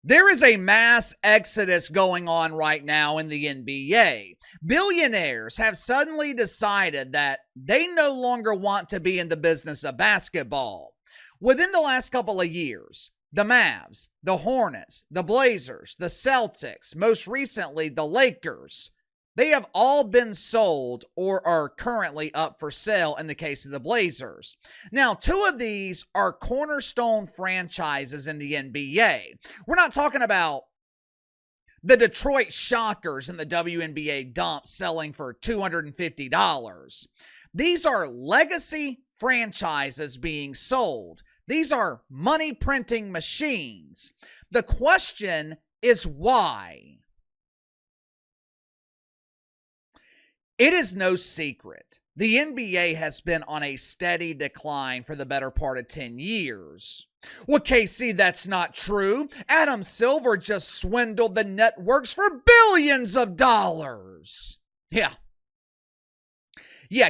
There is a mass exodus going on right now in the NBA. Billionaires have suddenly decided that they no longer want to be in the business of basketball. Within the last couple of years, the Mavs, the Hornets, the Blazers, the Celtics, most recently the Lakers, they have all been sold or are currently up for sale in the case of the Blazers. Now, two of these are cornerstone franchises in the NBA. We're not talking about the Detroit Shockers and the WNBA Dump selling for $250. These are legacy franchises being sold. These are money printing machines. The question is why? It is no secret. The NBA has been on a steady decline for the better part of 10 years. Well, KC, that's not true. Adam Silver just swindled the networks for billions of dollars. Yeah,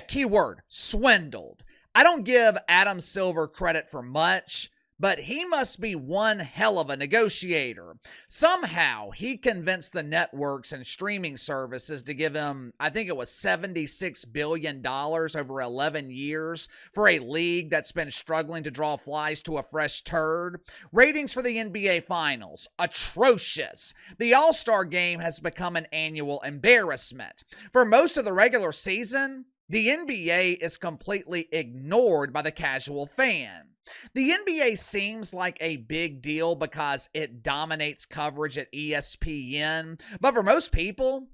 keyword, swindled. I don't give Adam Silver credit for much, but he must be one hell of a negotiator. Somehow, he convinced the networks and streaming services to give him, I think it was $76 billion over 11 years for a league that's been struggling to draw flies to a fresh turd. Ratings for the NBA Finals, atrocious. The All-Star Game has become an annual embarrassment. For most of the regular season, the NBA is completely ignored by the casual fan. The NBA seems like a big deal because it dominates coverage at ESPN, but for most people,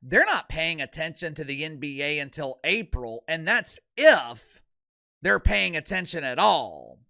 they're not paying attention to the NBA until April, and that's if they're paying attention at all.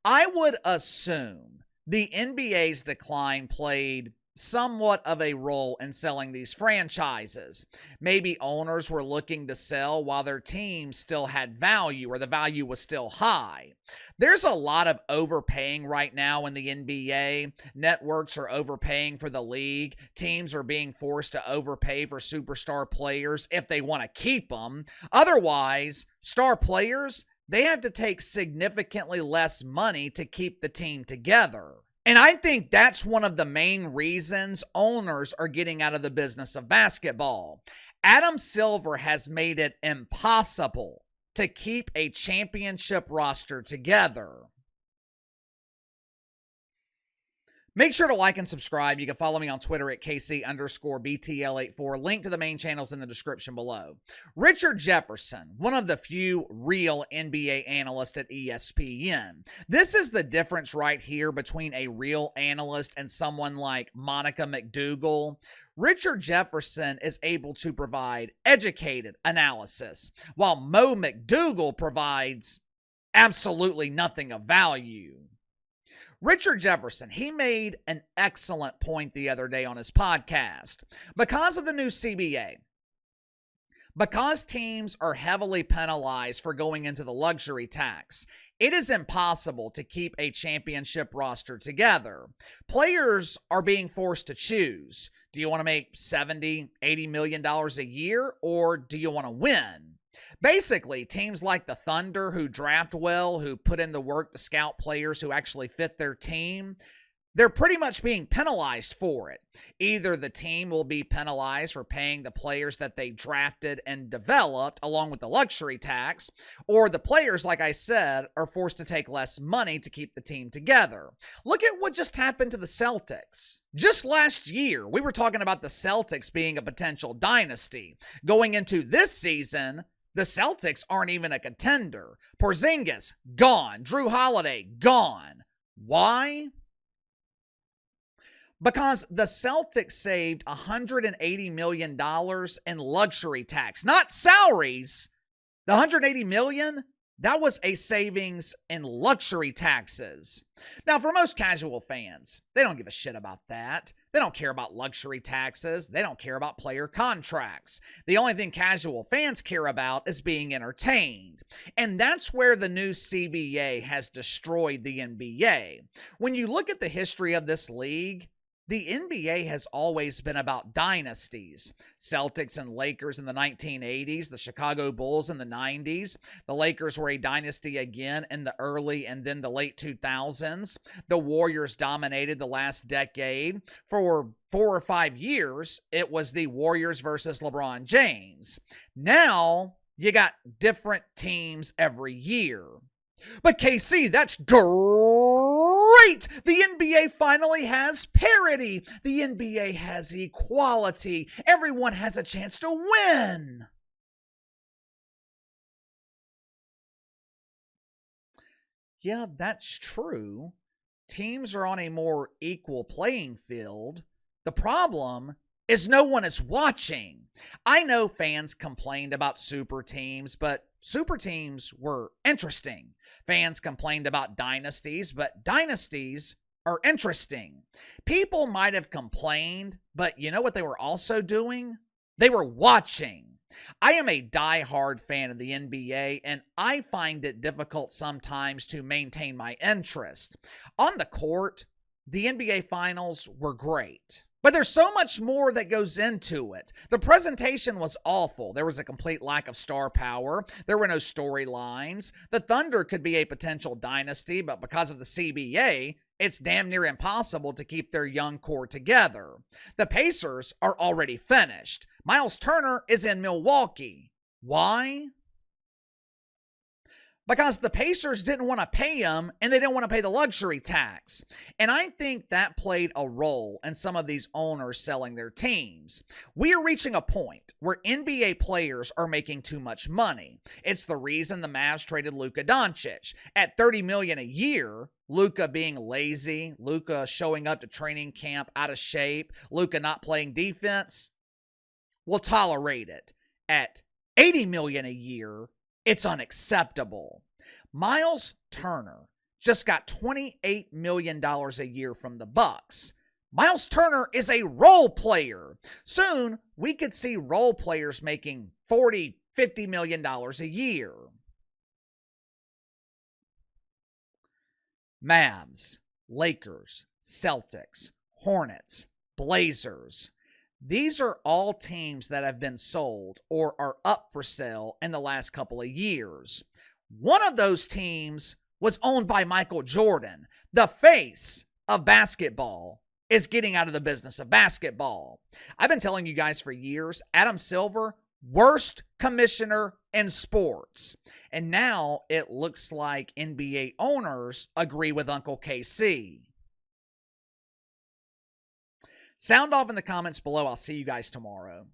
I would assume the NBA's decline played somewhat of a role in selling these franchises. Maybe owners were looking to sell while their team still had value or the value was still high. There's a lot of overpaying right now in the NBA. Networks are overpaying for the league. Teams are being forced to overpay for superstar players if they want to keep them. Otherwise, star players, they have to take significantly less money to keep the team together. And I think that's one of the main reasons owners are getting out of the business of basketball. Adam Silver has made it impossible to keep a championship roster together. Make sure to like and subscribe. You can follow me on Twitter at KC_BTL84. Link to the main channels in the description below. Richard Jefferson, one of the few real NBA analysts at ESPN. This is the difference right here between a real analyst and someone like Monica McDougal. Richard Jefferson is able to provide educated analysis, while Mo McDougal provides absolutely nothing of value. Richard Jefferson, he made an excellent point the other day on his podcast. Because of the new CBA, because teams are heavily penalized for going into the luxury tax, it is impossible to keep a championship roster together. Players are being forced to choose. Do you want to make $70, $80 million a year, or do you want to win? Basically, teams like the Thunder, who draft well, who put in the work to scout players who actually fit their team, they're pretty much being penalized for it. Either the team will be penalized for paying the players that they drafted and developed along with the luxury tax, or the players, like I said, are forced to take less money to keep the team together. Look at what just happened to the Celtics. Just last year, we were talking about the Celtics being a potential dynasty. Going into this season, the Celtics aren't even a contender. Porzingis, gone. Drew Holiday, gone. Why? Because the Celtics saved $180 million in luxury tax, not salaries. The $180 million, that was a savings in luxury taxes. Now, for most casual fans, they don't give a shit about that. They don't care about luxury taxes. They don't care about player contracts. The only thing casual fans care about is being entertained. And that's where the new CBA has destroyed the NBA. When you look at the history of this league, The NBA has always been about dynasties. Celtics and Lakers in the 1980s, the Chicago Bulls in the 90s. The Lakers were a dynasty again in the early and then the late 2000s. The Warriors dominated the last decade. For 4 or 5 years, it was the Warriors versus LeBron James. Now, you got different teams every year. But KC, that's great! The NBA finally has parity. The NBA has equality. Everyone has a chance to win. Yeah, that's true. Teams are on a more equal playing field. The problem is no one is watching. I know fans complained about super teams, but super teams were interesting. Fans complained about dynasties, but dynasties are interesting. People might have complained, but you know what they were also doing? They were watching. I am a die-hard fan of the NBA, and I find it difficult sometimes to maintain my interest. On the court, the NBA Finals were great. But there's so much more that goes into it. The presentation was awful. There was a complete lack of star power. There were no storylines. The Thunder could be a potential dynasty, but because of the CBA, it's damn near impossible to keep their young core together. The Pacers are already finished. Miles Turner is in Milwaukee. Why? Because the Pacers didn't want to pay him and they didn't want to pay the luxury tax. And I think that played a role in some of these owners selling their teams. We are reaching a point where NBA players are making too much money. It's the reason the Mavs traded Luka Doncic. At $30 million a year, Luka being lazy, Luka showing up to training camp out of shape, Luka not playing defense, we'll tolerate it. At $80 million a year, it's unacceptable. Miles Turner just got $28 million a year from the Bucks. Miles Turner is a role player. Soon, we could see role players making $40, $50 million a year. Mavs, Lakers, Celtics, Hornets, Blazers. These are all teams that have been sold or are up for sale in the last couple of years. One of those teams was owned by Michael Jordan. The face of basketball is getting out of the business of basketball. I've been telling you guys for years, Adam Silver, worst commissioner in sports. And now it looks like NBA owners agree with Uncle KC. Sound off in the comments below. I'll see you guys tomorrow.